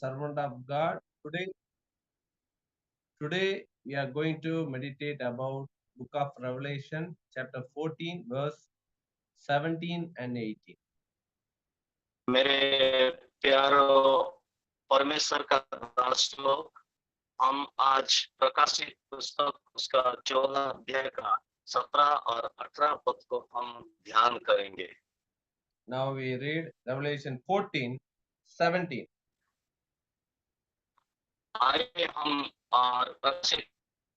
servant of God. Today we are going to meditate about book of Revelation, chapter 14, verse 17 and 18. मेरे प्यारो परमेश्वर का दास लोग, हम आज प्रकाशित पुस्तक उसका 14 अध्याय का 17 और 18 पद को हम ध्यान करेंगे। Now we read Revelation 14, 17. आइए हम प्रकाशित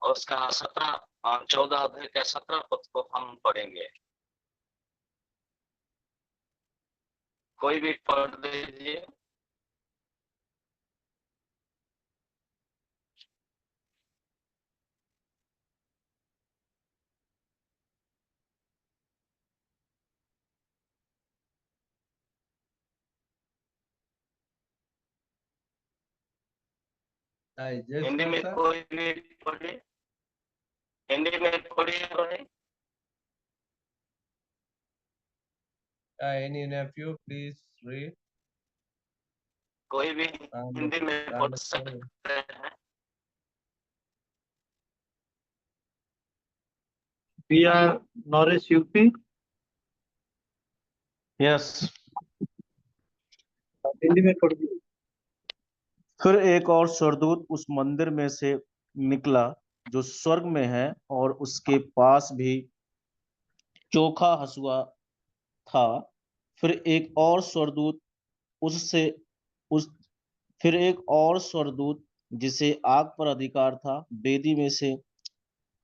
उसका 14 अध्याय का 17 पद को हम पढ़ेंगे। कोई भी पढ़ दीजिए। हिंदी में कोई भी पढ़े, हिंदी में पढ़िए। Any of you please read. कोई भी हिंदी में पढ़ सकते हैं। Priya Norris UP. Yes. Hindi में पढ़ दीजिए। फिर एक और स्वर्गदूत उस मंदिर में से निकला जो स्वर्ग में है, और उसके पास भी चोखा हँसुआ था। फिर एक और स्वर्गदूत जिसे आग पर अधिकार था, वेदी में से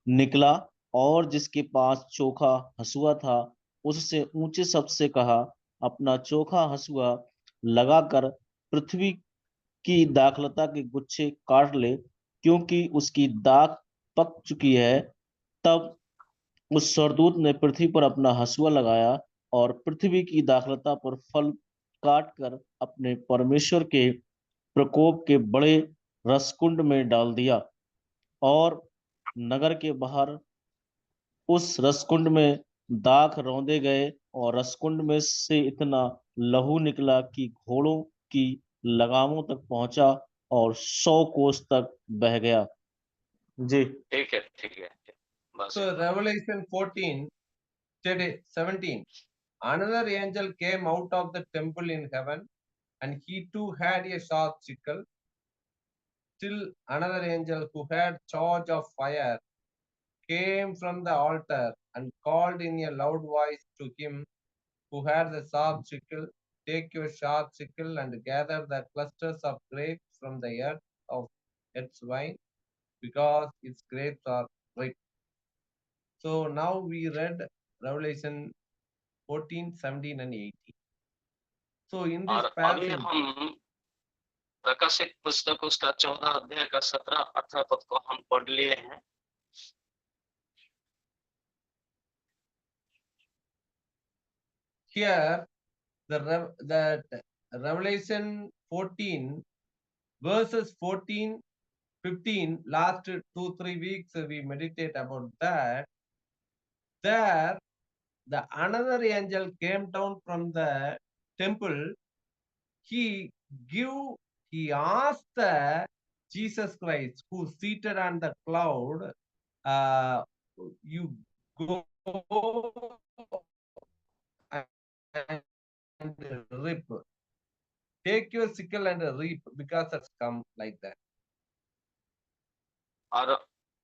निकला, और जिसके पास चोखा हँसुआ था, उससे ऊंचे शब्द से कहा, अपना चोखा हँसुआ लगाकर पृथ्वी की दाखलता के गुच्छे काट ले, क्योंकि उसकी दाख पक चुकी है। तब उस स्वर्गदूत ने पृथ्वी पर अपना हँसुआ लगाया और पृथ्वी की दाखलता पर फल काट कर अपने परमेश्वर के प्रकोप के बड़े रसकुंड में डाल दिया, और नगर के बाहर उस रसकुंड में दाख रौंदे गए, और रसकुंड में से इतना लहू निकला कि घोड़ों की लगामों तक पहुंचा और 100 कोस तक बह गया। जी ठीक है, ठीक है। बस So Revelation 14, 17. Another angel came out of the temple in heaven, and he too had a sharp sickle. Still another angel who had charge of fire came from the altar and called in a loud voice to him who had the sharp sickle, take your sharp sickle and gather the clusters of grapes from the earth of its vine, because its grapes are ripe. So now we read Revelation 14, 17 and 18. So in this और अभी passage, हम प्रकाशित पुस्तक उसका 14 अध्याय का 17 18 पद को हम पढ़ लिए हैं। here the Revelation 14 verses 14, 15, last 2-3 weeks we meditate about that. There the another angel came down from the temple. He asked the Jesus Christ who seated on the cloud, you go and reap. Take your sickle and reap, because it's come like that. और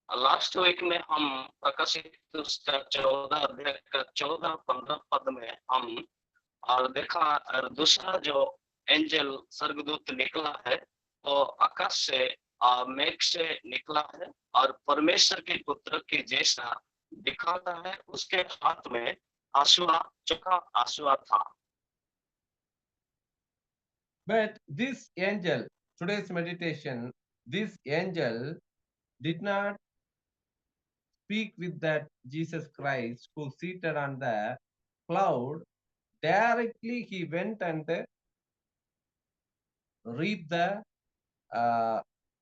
last week में हम प्रकाशित उसका 14 अध्याय का 14-15 पद में हम और देखा, और दूसरा जो एंजल स्वर्गदूत निकला है तो आकाश से मेघ से निकला है और परमेश्वर के पुत्र के जैसा दिखाता है। उसके हाथ में आंसुआ, चोखा आंसुआ था। But this angel, today's meditation, this angel did not speak with that Jesus Christ who seated on the cloud. Directly he went and reaped the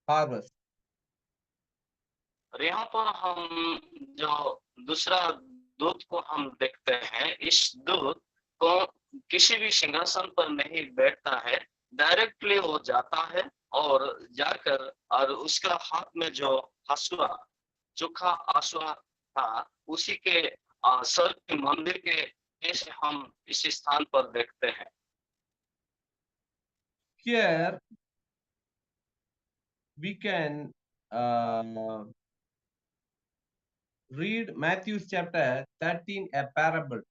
harvest. और यहाँ पर हम जो दूसरा दूत को हम देखते हैं, इस दूत को किसी भी सिंहासन पर नहीं बैठता है, डायरेक्टली वो जाता है और जाकर और उसका हाथ में जो हसुआ चोखा हसुआ था उसी के सर के मंदिर के ऐसे हम इस स्थान पर देखते हैं। Here we can read Matthew chapter 13, a parable.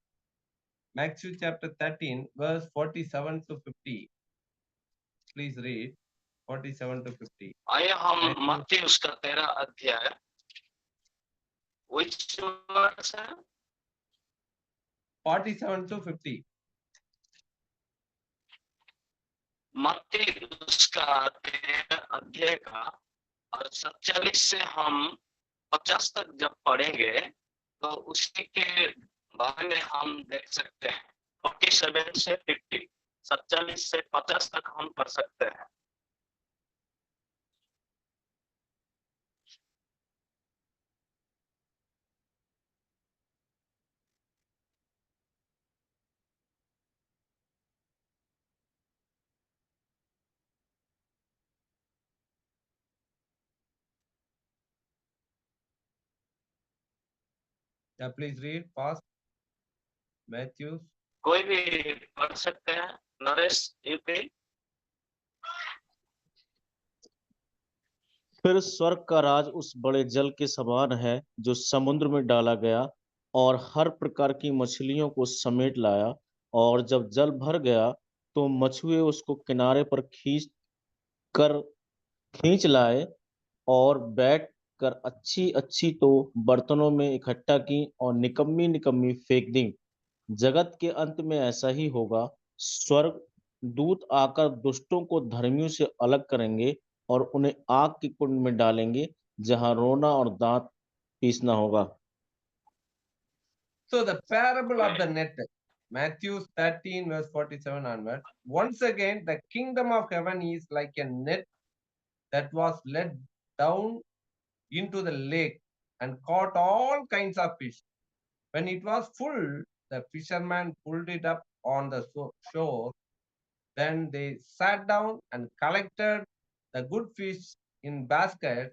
Matthew chapter 13, verse 47 to 50. Please read 47 to 50. आइए हम Matthew- मत्ती उसका 13 अध्याय which verse है? 47 to 50. मत्ती उसका 13 अध्याय का और 47 से हम 50 तक जब पढ़ेंगे तो उसी के बारे में हम देख सकते हैं। 47 से 50, 47 से 50 तक हम पढ़ सकते हैं। Yeah, please read fast. Matthew. कोई भी पढ़ सकते हैं। नरेश यूपी। फिर स्वर्ग का राज उस बड़े जल के समान है जो समुद्र में डाला गया और हर प्रकार की मछलियों को समेट लाया। और जब जल भर गया तो मछुए उसको किनारे पर खींच लाए और बैठ कर अच्छी अच्छी तो बर्तनों में इकट्ठा की और निकम्मी निकम्मी फेंक दी। जगत के अंत में ऐसा ही होगा। स्वर्ग दूत आकर दुष्टों को धर्मियों से अलग करेंगे और उन्हें आग के कुंड में डालेंगे जहां रोना और दांत पीसना होगा। So the parable of the net, Matthew 13, verse 47 onwards. Once again, the kingdom of heaven is like a net that was let down into the lake and caught all kinds of fish. When it was full, the fishermen pulled it up on the shore. Then they sat down and collected the good fish in baskets,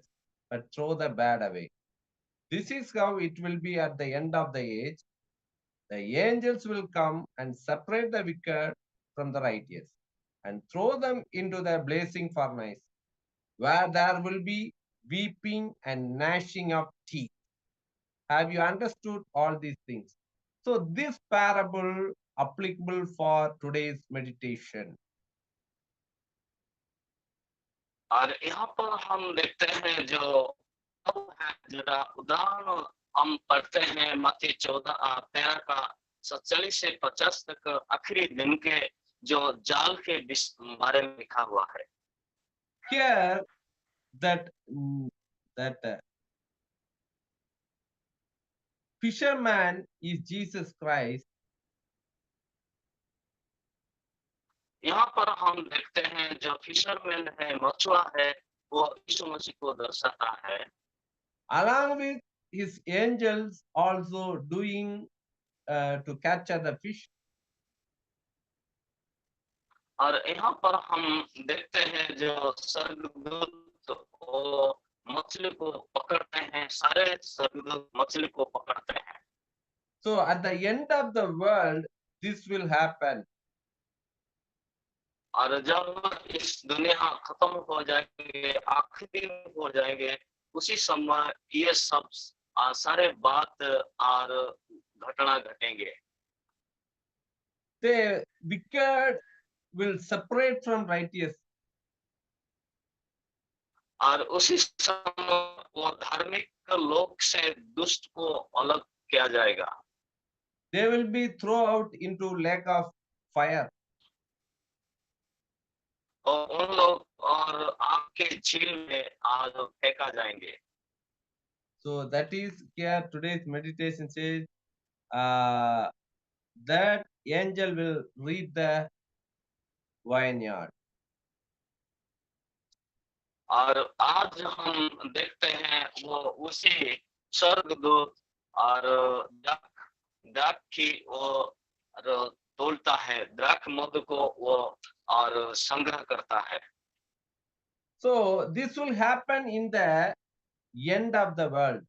but throw the bad away. This is how it will be at the end of the age. The angels will come and separate the wicked from the righteous and throw them into the blazing furnace, where there will be weeping and gnashing of teeth. Have you understood all these things? So this parable applicable for today's meditation. और यहाँ पर हम देखते हैं जो जरा उदाहरण हम पढ़ते हैं मत्ती 13 का 47 से 50 तक आखिरी दिन के जो जाल के बारे में लिखा हुआ है। Here that fisherman is Jesus Christ. यहाँ पर हम देखते हैं जो फिशरमैन है मछुआ है वो यीशु मसीह को दर्शाता है। Along with his angels also doing to capture the fish. और यहाँ पर हम देखते हैं जो स्वर्गदूत वो मछली को पकड़ते हैं, सारे स्वर्गदूत मछली को पकड़ते हैं। So at the end of the world, this will happen. और जब इस दुनिया खत्म हो जाएगी, आखिरी हो जाएंगे, उसी समय ये सब सारे बात और घटना घटेंगे। The wicked will separate from righteous. और उसी समय वो धार्मिक लोग से दुष्ट को अलग किया जाएगा। They will be thrown out into lake of fire. और उन लोग और आग के झील में आज फेंका जाएंगे। So that is here today's meditation says that angel will reap the vineyard. और आज हम देखते हैं वो उसी स्वर्गदूत और द्राक्ष की वो तोड़ता है, द्राक्ष मधु को वो और संग्रह करता है। So this will happen in the end of the world.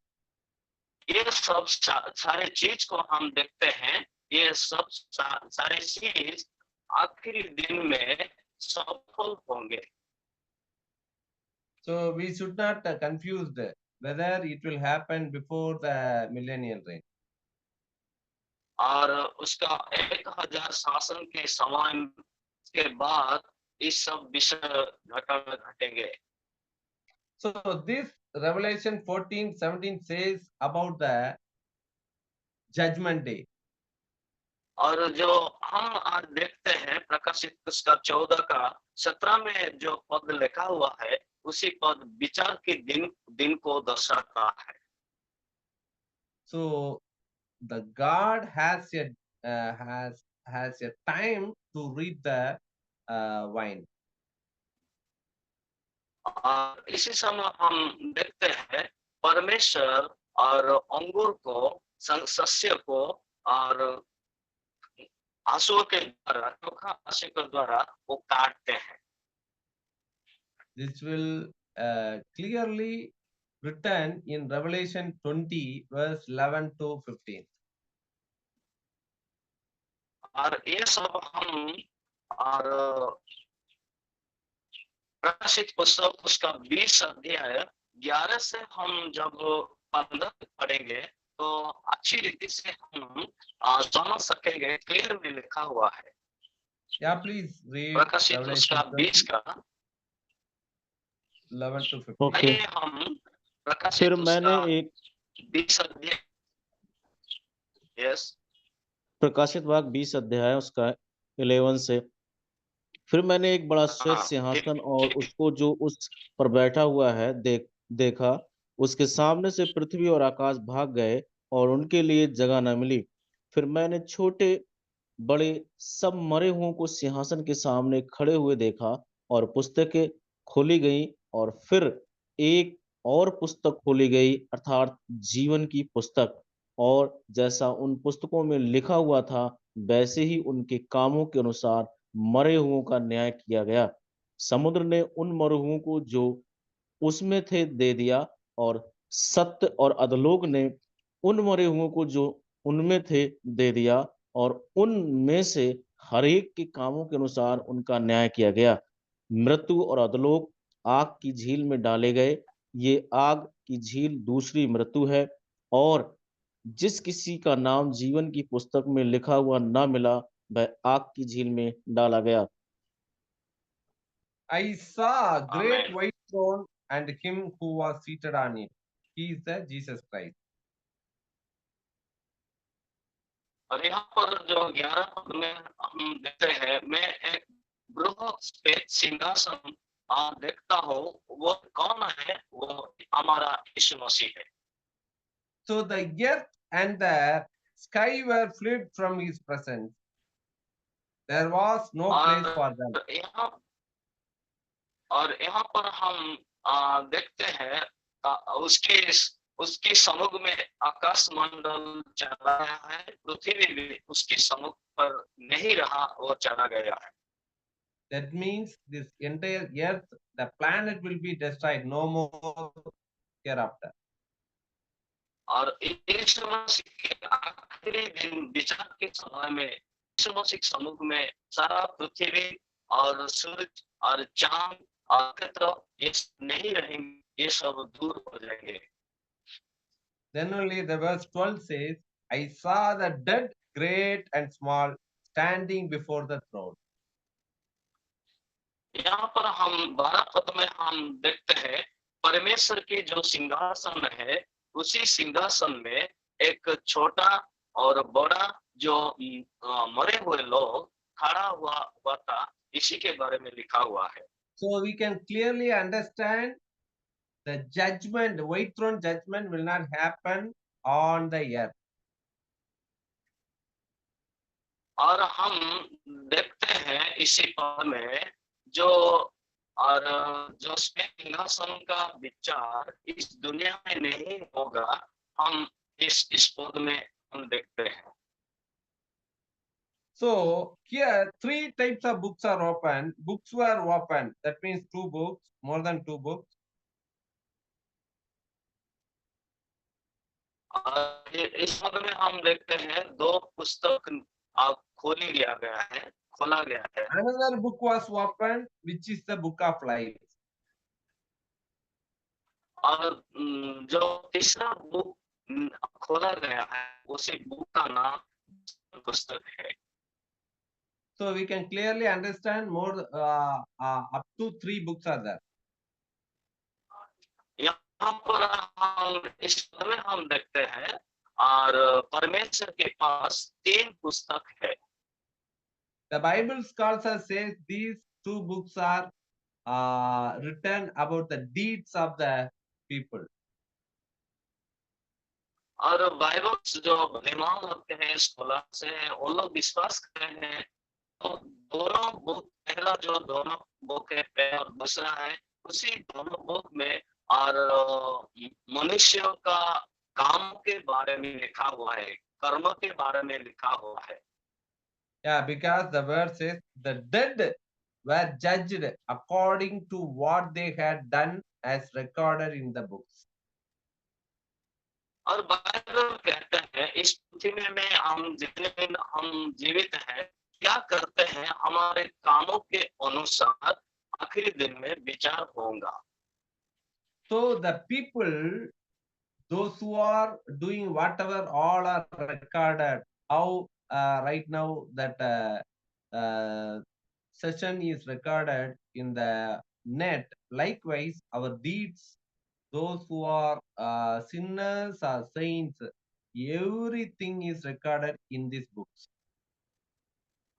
ये सब सारे चीज को हम देखते हैं, ये सब सारे चीज आखिरी दिन में सफल होंगे। So we should not confuse whether it will happen before the millennial reign. और उसका 1000 शासन के समय के बाद इस सब विषय घटेंगे। So this Revelation 14:17 says about the judgment day. और जो हम आज देखते हैं प्रकाशित पुस्तक 14 का 17 में जो पद लिखा हुआ है, उसी पद विचार के दिन को दर्शाता है। So the God has a time to reap the wine. और इसी समय हम देखते हैं परमेश्वर और अंगूर को, सस्य को और आंसुओं के द्वारा, चोखा आंसू के द्वारा वो काटते हैं। This will clearly written in Revelation 20 verse 11 to 15. और ये सब हम और प्रकाशित पुस्तक उसका 20 अध्याय 11 से हम जब 15 पढ़ेंगे तो अच्छी रीति से हम समझ सकेंगे। क्लियर में लिखा हुआ है। Yeah, please read प्रकाशित Revelation उसका 20 का 11 to 15. ओके। आइए हम प्रकाशित फिर मैंने उसका एक 20 अध्याय, यस, प्रकाशित वाक्य 20 अध्याय उसका 11 से, फिर मैंने एक बड़ा श्वेत हाँ, सिंहासन और उसको जो उस पर बैठा हुआ है देखा। उसके सामने से पृथ्वी और आकाश भाग गए और उनके लिए जगह न मिली। फिर मैंने छोटे बड़े सब मरे हुओं को सिंहासन के सामने खड़े हुए देखा और पुस्तकें खोली गई और फिर एक और पुस्तक खोली गई अर्थात जीवन की पुस्तक, और जैसा उन पुस्तकों में लिखा हुआ था वैसे ही उनके कामों के अनुसार मरे हुओं का न्याय किया गया। समुद्र ने उन मरे हुओं को जो उसमें थे दे दिया और सत्य और अधोलोक ने उन मरे हुओं को जो उनमें थे दे दिया और उनमें से हर एक के कामों के अनुसार उनका न्याय किया गया। मृत्यु और अधोलोक आग की झील में डाले गए। ये आग की झील दूसरी मृत्यु है, और जिस किसी का नाम जीवन की पुस्तक में लिखा हुआ ना मिला वह आग की झील में डाला गया। I saw a great Amen. white throne and him who was seated on it. He is the Jesus Christ. और यहाँ पर जो 11 पद में हम देखते हैं, मैं एक बृहत श्वेत सिंहासन देखता हूँ। वो कौन है? वो हमारा यीशु मसीह है। So the earth and the sky were fled from his presence. There was no place for them. यहाँ पर हम देखते हैं उसके सम्मुख में आकाश मंडल चला गया है, पृथ्वी भी उसके सम्मुख पर नहीं रहा, वो चला गया है। That means this entire earth, the planet will be destroyed, no more hereafter. और यीशु मसीह के आखिरी दिन विचार के समय में यीशु मसीह के सम्मुख में सारा पृथ्वी और सूरज और चांद और नक्षत्र ये नहीं रहेंगे, ये सब दूर हो जाएंगे। Then only the verse 12 says, I saw the dead, great and small, standing before the throne. यहाँ पर हम 12 पद में हम देखते हैं परमेश्वर के जो सिंहासन है, उसी सिंहासन में एक छोटा और बड़ा जो मरे हुए लोग खड़ा हुआ था, इसी के बारे में लिखा हुआ है। So we can clearly understand the judgment, the white throne judgment will not happen on the earth. और हम देखते हैं इसी पद में जो और जो सिंहासन का विचार इस दुनिया में नहीं होगा, हम इस पद में हम देखते हैं। So here three types of books are open. Books were open. That means two books, more than two books. इस पद में हम देखते हैं दो पुस्तक खोली लिया गया है, खोला गया है। Another book was opened, which is the book of life. और जो तीसरा बुक खोला गया है, उसी बुक का नाम पुस्तक है। So we can clearly understand more up to three books are there. यहाँ पर हम इस पद में हम देखते हैं और परमेश्वर के पास तीन पुस्तक है। The Bible scholars says these two books are written about the deeds of the people. और बाइबल जो विद्वान होते हैं स्कॉलर से वो लोग विश्वास करते हैं तो दोनों बुक, पहला जो दोनों बुक है और दूसरा है, उसी दोनों बुक में और मनुष्यों का काम के बारे में लिखा हुआ है, कर्म के बारे में लिखा हुआ है। Yeah, because the word says the dead were judged according to what they had done as recorded in the books. और बाइबल कहते हैं इस पृथ्वी में हम जितने दिन हम जीवित हैं क्या करते हैं हमारे कामों के अनुसार आखिरी दिन में विचार होगा। So the people, those who are doing whatever, all are recorded. How right now that session is recorded in the net. Likewise, our deeds, those who are sinners or saints, everything is recorded in these books.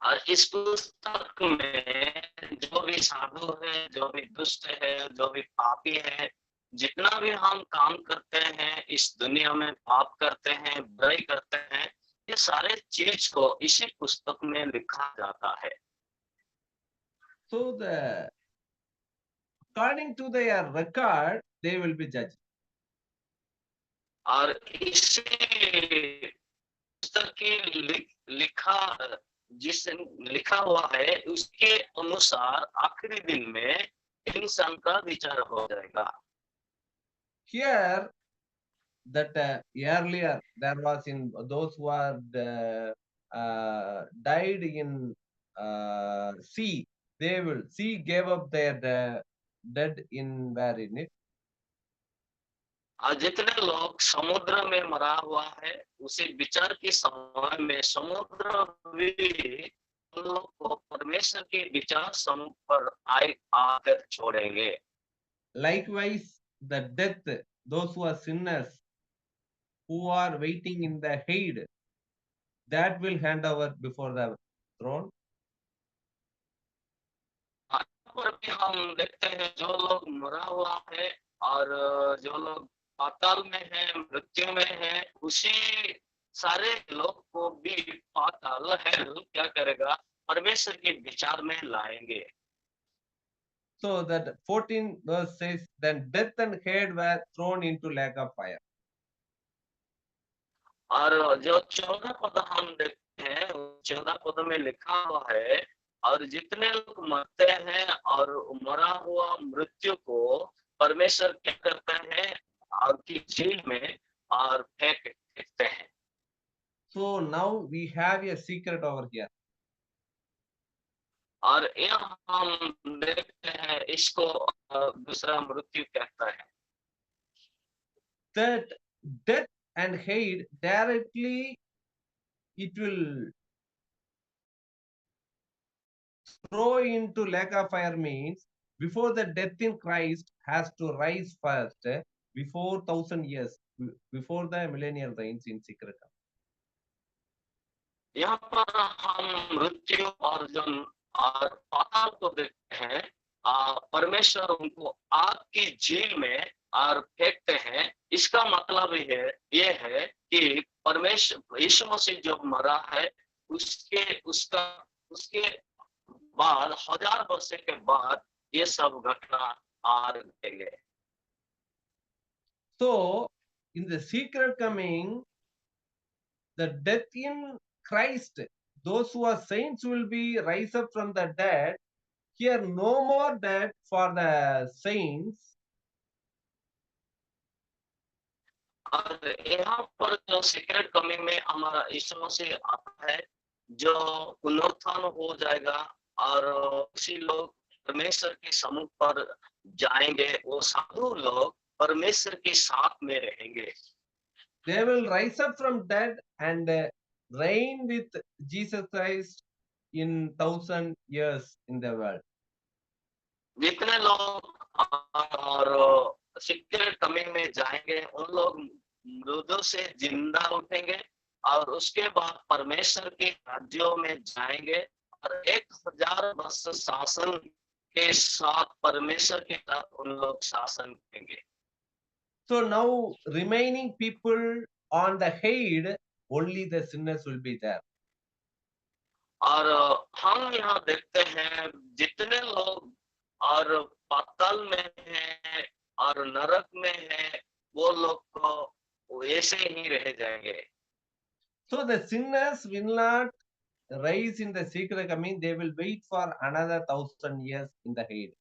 और इस पुस्तक में जो भी साधु है, जो भी दुष्ट है, जो भी पापी है, जितना भी हम काम करते हैं इस दुनिया में, पाप करते हैं, बुराई करते हैं, ये सारे चीज को इसी पुस्तक में लिखा जाता है। So according to their record, they will be judged. और इसी पुस्तक की लिखा हुआ है उसके अनुसार आखिरी दिन में इंसान का विचार हो जाएगा। Here, that earlier there was in those who are died in sea, sea gave up their dead in where in it. और जितने लोग समुद्र में मरा हुआ है उसी विचार के समय में समुद्र भी उन लोग को परमेश्वर के विचार समूह पर आकर छोड़ेंगे। Likewise, the death, those who are sinners, who are waiting in the hade, that will hand over before the throne. पर भी हम देखते हैं जो लोग मरा हुआ है और जो लोग पाताल में है, मृत्यु में है, उसी सारे लोग को भी पाताल है क्या करेगा, परमेश्वर के विचार में लाएंगे। So that 14 verse says, then death and hade were thrown into lake of fire. और जो 14 पद हम देखते हैं 14 पद में लिखा हुआ है और जितने लोग मरते हैं और मरा हुआ मृत्यु को परमेश्वर क्या करते हैं आग की झील में और फेंकते हैं। So now we have a secret over here. और यहाँ हम देखते हैं इसको दूसरा मृत्यु कहता है। That death and hate directly it will throw into lake of fire means before the death in Christ has to rise first before 1000 years, before the millennial reigns in secret. यहाँ पर हम मृत्यु और जन्म और पाताल को देखते हैं। परमेश्वर उनको आग की झील में और फेंकते हैं। इसका मतलब ये है कि परमेश्वर यीशु मसीह जो मरा है उसके बाद 1000 वर्ष के बाद ये सब घटना आ रहेंगे। So in the secret coming, the death in Christ, those who are saints will be rise up from the dead. Here no more death for the saints. और यहाँ पर जो सीक्रेट कमिंग में हमारा यीशु मसीह आता है, जो पुनरुत्थान हो जाएगा और उसी लोग परमेश्वर के सम्मुख पर जाएंगे, वो साधु लोग परमेश्वर के साथ में रहेंगे। They will rise up from dead and reign with Jesus Christ in 1,000 years in the world. जितने लोग और सीक्रेट कमिंग में जाएंगे, उन लोग मृदों से जिंदा उठेंगे और उसके बाद परमेश्वर के राज्यों में जाएंगे और 1000 वर्ष शासन के साथ परमेश्वर के साथ उन लोग शासन करेंगे। So now remaining people on the head, only the sinners will be there. और हम यहाँ देखते हैं जितने लोग और पाताल में हैं और नरक में हैं, वो लोग को ऐसे ही रह जाएंगे। So the sinners will not rise in the secret coming, they will wait for another 1,000 years in the head.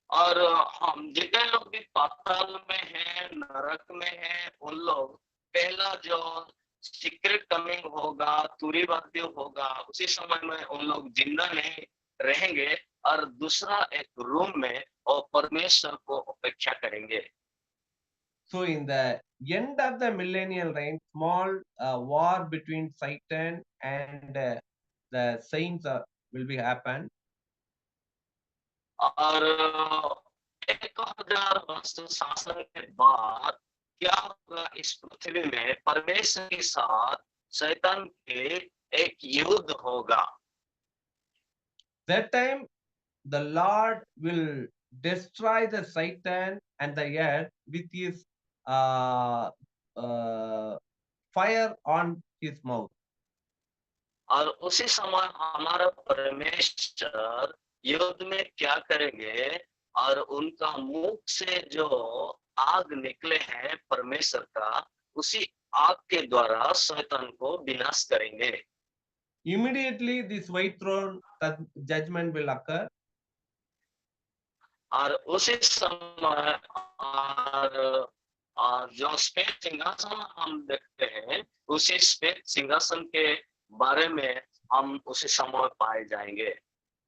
और हम जितने लोग भी पाताल में हैं, नरक में हैं, उन लोग पहला जो सीक्रेट कमिंग होगा, तुरीवाद्य होगा, उसी समय में उन लोग जिंदा नहीं रहेंगे और दूसरा एक रूम में और परमेश्वर को अपेक्षा करेंगे। So in the end of the millennial reign, small war between Satan and the saints will be happen. और 1000 वर्ष शासन के बाद क्या होगा, इस पृथ्वी में परमेश्वर के साथ शैतान के एक युद्ध होगा। That time the Lord will destroy the Satan and the earth with his fire on his mouth. और उसी समय हमारा परमेश्वर युद्ध में क्या करेंगे और उनका मुख से जो आग निकले हैं परमेश्वर का, उसी आग के द्वारा शैतान को विनाश करेंगे। Immediately this white throne judgment will occur. और उसी समय और जो श्वेत सिंहासन हम देखते हैं, उसी श्वेत सिंहासन के बारे में हम उसी समय पाए जाएंगे।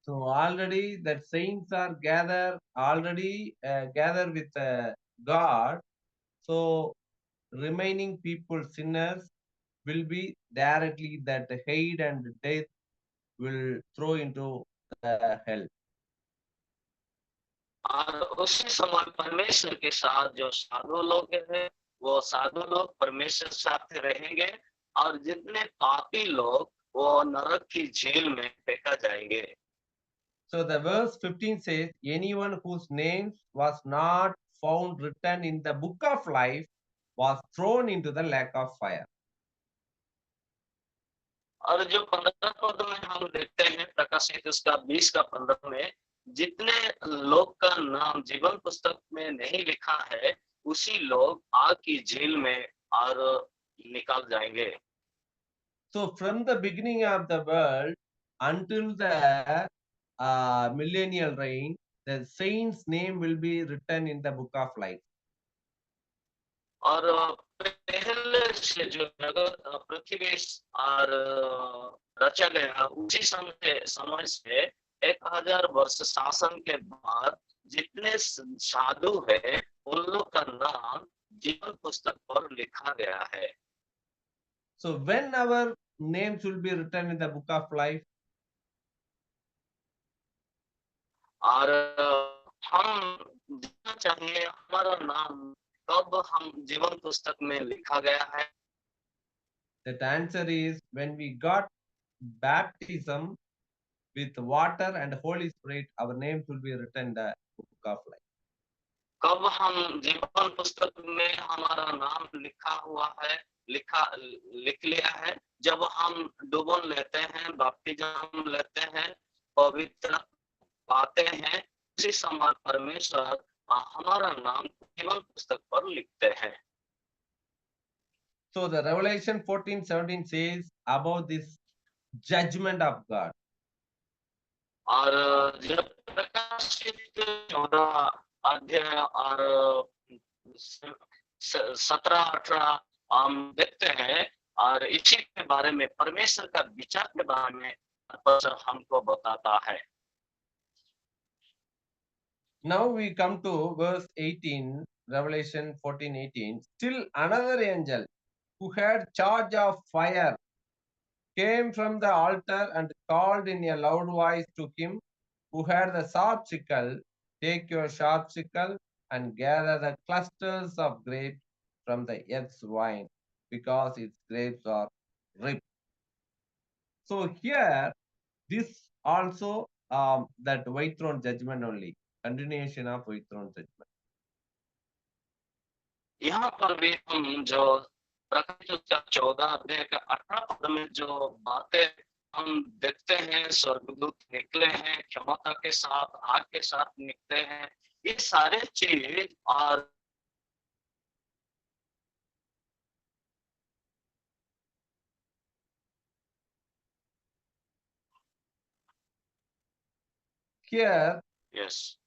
So already that saints are already gathered with God. So remaining people, sinners, will be directly that hate and death will throw into hell. और उसी समय परमेश्वर के साथ जो साधु लोग हैं, वो साधु लोग परमेश्वर साथ रहेंगे और जितने पापी लोग वो नरक की झील में फेंका जाएंगे। So the verse 15 says, anyone whose name was not found written in the book of life was thrown into the lake of fire. और जो 15 पद में हम देखते हैं, प्रकाशित उसका 20 का 15 में, जितने लोग का नाम जीवन पुस्तक में नहीं लिखा है, उसी लोग आग की झील में और निकाल जाएंगे। So from the beginning of the world until the millennial reign, the saint's name will be written in the book of life. और पहले से जो जगत पृथ्वी और रचा गया, उसी समय से 1000 वर्ष शासन के बाद जितने साधु है, उन लोग का नाम जीवन पुस्तक पर लिखा गया है। So when our names will be written in the book of life? और हम जानना चाहिए हमारा नाम कब हम जीवन पुस्तक में लिखा गया है। That answer is when we got baptism with water and Holy Spirit, our names will be written in the book of life. कब हम जीवन पुस्तक में हमारा नाम लिखा हुआ है, लिख लिया है, जब हम डुबन लेते हैं, बपतिस्म लेते हैं, पवित्र पाते हैं, उसी समय परमेश्वर हमारा नाम जीवन पुस्तक पर लिखते हैं। So the Revelation 14:17 says about this judgment of God. और जब प्रकाशित 14 अध्याय और 17-18 हम देखते हैं और इसी के बारे में परमेश्वर का विचार के बारे में परमेश्वर हमको बताता है। Now we come to verse 18, Revelation 14:18. Still another angel who had charge of fire came from the altar and called in a loud voice to him who had the sharp sickle, take your sharp sickle and gather the clusters of grapes from the earth's vine, because its grapes are ripe. So here, this also that white throne judgment only, continuation of white throne judgment. यहाँ पर भी हम जो प्रकाशित 14 अध्याय के 18 पद में जो बातें हम देखते हैं, स्वर्गदूत निकले हैं क्षमता के साथ, आग के साथ निकले हैं, ये सारे चीज और Here, yes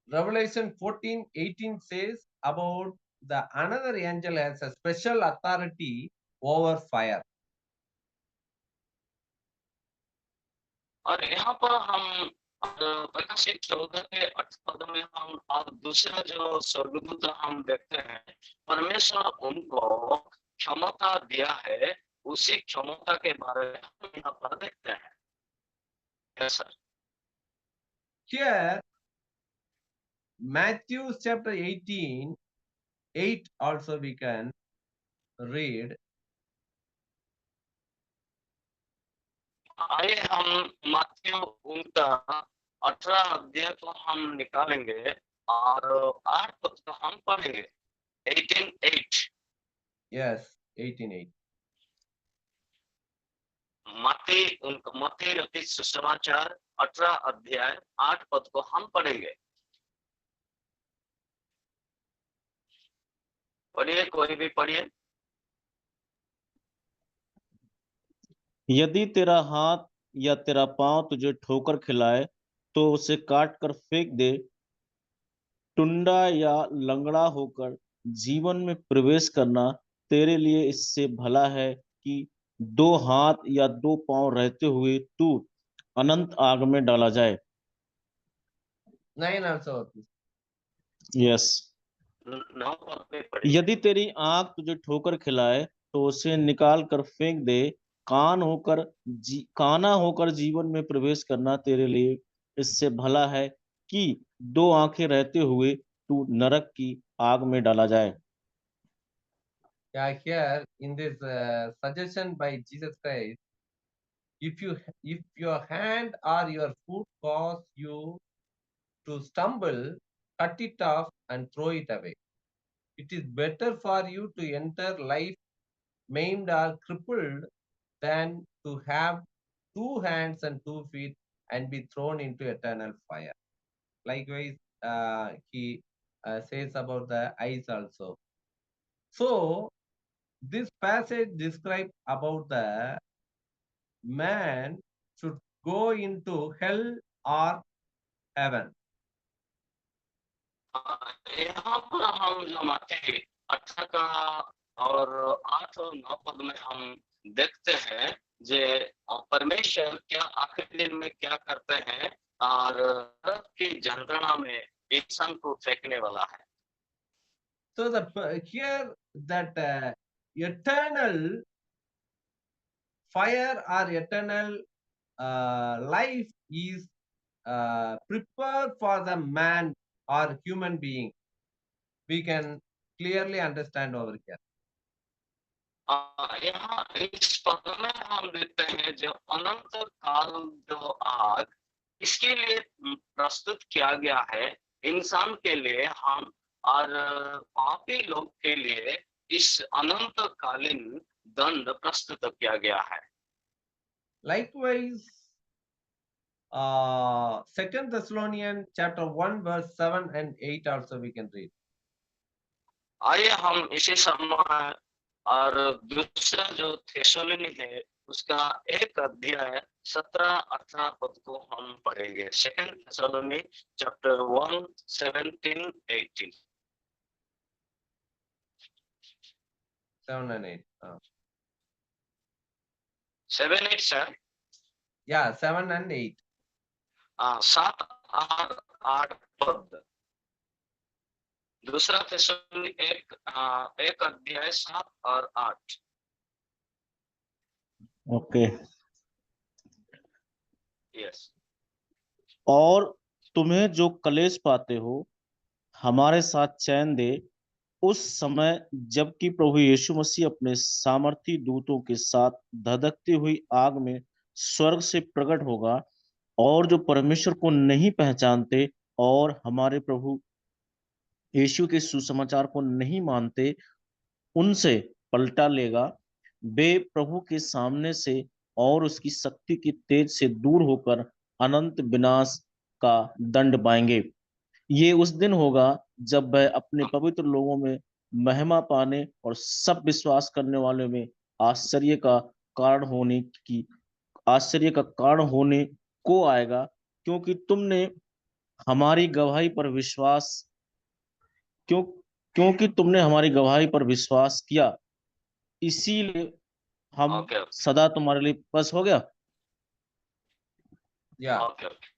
Revelation 14:18 says about the another angel has a special authority over fire. और यहाँ पर हम प्रकाशित 14 के 8 पद में हम और दूसरा जो स्वर्गदूत हम देखते हैं, परमेश्वर उनको क्षमता दिया है, उसी क्षमता के बारे में हम यहाँ पर देखते हैं। Yes sir. Here, Matthew chapter 18, 8 also we can read. आइए हम मत्ती उनका 18 अध्याय को हम निकालेंगे और 8 पद को हम पढ़ेंगे। 18:8 Yes, 18:8. मत्ती रचित सुसमाचार 18 अध्याय 8 पद को हम पढ़ेंगे। पढ़िए, कोई भी पढ़िए। यदि तेरा हाथ या तेरा पांव तुझे ठोकर खिलाए तो उसे काट कर फेंक दे। टुंडा या लंगड़ा होकर जीवन में प्रवेश करना तेरे लिए इससे भला है कि 2 हाथ या 2 पांव रहते हुए तू अनंत आग में डाला जाए। 9 also. यस। 9 पद में पढ़िए। यदि तेरी आंख तुझे ठोकर खिलाए तो उसे निकाल कर फेंक दे। काना होकर जीवन में प्रवेश करना तेरे लिए इससे भला है कि 2 आंखें रहते हुए तू नरक की आग में डाला जाए। Yeah, here in this suggestion by Jesus Christ, if your hand or your foot cause you to stumble, cut it off and throw it away. It is better for you to enter life maimed or crippled than to have 2 hands and 2 feet and be thrown into eternal fire. Likewise, he says about the eyes also. So, this passage describes about the man should go into hell or heaven. यहाँ पर हम जो मत्ती 18 का और 8 और 9 पद में हम देखते हैं जे परमेश्वर क्या आखिरी दिन में क्या करते हैं और नरक की यंत्रणा में इंसान को फेंकने वाला है। So here that eternal fire or eternal life is prepared for the man or human being. We can clearly understand over here. यहाँ इस पद में हम देखते हैं जो अनंत काल जो आग इसके लिए प्रस्तुत किया गया है इंसान के लिए, हम और पापी लोग के लिए इस अनंत कालीन दंड प्रस्तुत किया गया है। Likewise, 2 Thessalonians chapter 1 verse 7 and 8 also we can read. आइए हम इसी समय और दूसरा जो थेसलोनी है उसका एक अध्याय 17-18 पद को हम पढ़ेंगे। Second Thessalonians chapter 1 17-18। 7 and 8. 7-8 sir. Yeah, 7 and 8. 7 और 8 पद। दूसरा थेसलोनी एक अध्याय 7 और 8। ओके। यस। और तुम्हें जो कलेश पाते हो हमारे साथ चैन दे उस समय जबकि प्रभु यीशु मसीह अपने सामर्थी दूतों के साथ धधकती हुई आग में स्वर्ग से प्रकट होगा, और जो परमेश्वर को नहीं पहचानते और हमारे प्रभु यीशु के सुसमाचार को नहीं मानते उनसे पलटा लेगा। वे प्रभु के सामने से और उसकी शक्ति की तेज से दूर होकर अनंत विनाश का दंड पाएंगे। ये उस दिन होगा जब वह अपने पवित्र लोगों में महिमा पाने और सब विश्वास करने वालों में आश्चर्य का कारण होने की आश्चर्य का कारण होने को आएगा, क्योंकि तुमने हमारी गवाही पर विश्वास क्यों क्योंकि तुमने हमारी गवाही पर विश्वास किया, इसीलिए हम ओके सदा तुम्हारे लिए बस हो गया। Yeah. Okay okay.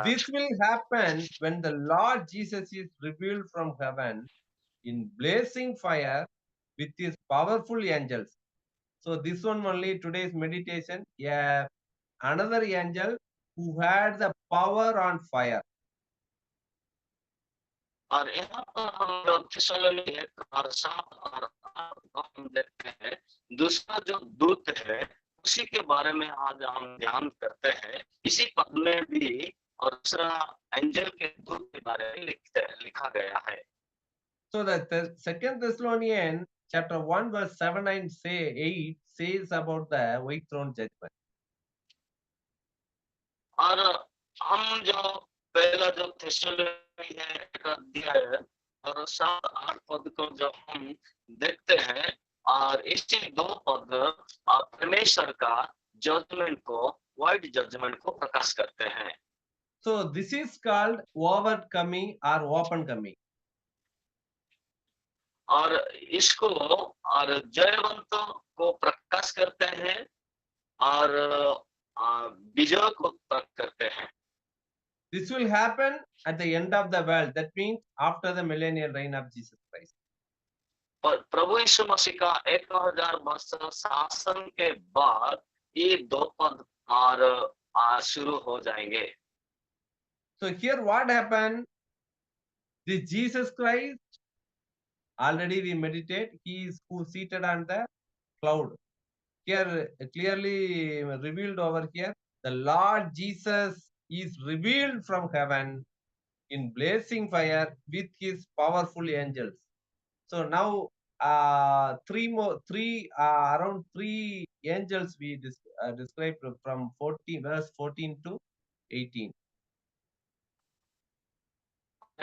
This will happen when the Lord Jesus is revealed from heaven in blazing fire with his powerful angels. So this one only today's meditation. Yeah, another angel who had the power on fire. और यहाँ पर हम लोग थेसलोनी 1 और 7 और 8 को हम देखते हैं। दूसरा जो दूत है उसी के बारे में आज हम ध्यान करते हैं। इसी पद में भी और दूसरा एंजल के दूत के बारे में लिखा गया है। So the second Thessalonian chapter 1 verse 7 and 8 says about the white throne judgment. और हम जो पहला जो थेसलोनी है एक अध्याय और 7-8 पद को जब हम देखते हैं और इसी 2 पद परमेश्वर का जजमेंट को व्हाइट जजमेंट को प्रकाश करते हैं। So this is called overcoming or open coming. और इसको और जयवंत को प्रकाश करते हैं और विजय को प्रकट करते हैं। This will happen at the end of the world. That means after the millennial reign of Jesus Christ. पर प्रभु यीशु मसीह का 1000 वर्ष शासन के बाद ये 2 पद और शुरू हो जाएंगे। So here what happened? This Jesus Christ, already we meditate, he is who seated on the cloud. Here clearly revealed over here, the Lord Jesus is revealed from heaven in blazing fire with his powerful angels. So now around three angels we described from 14 verse 14 to 18.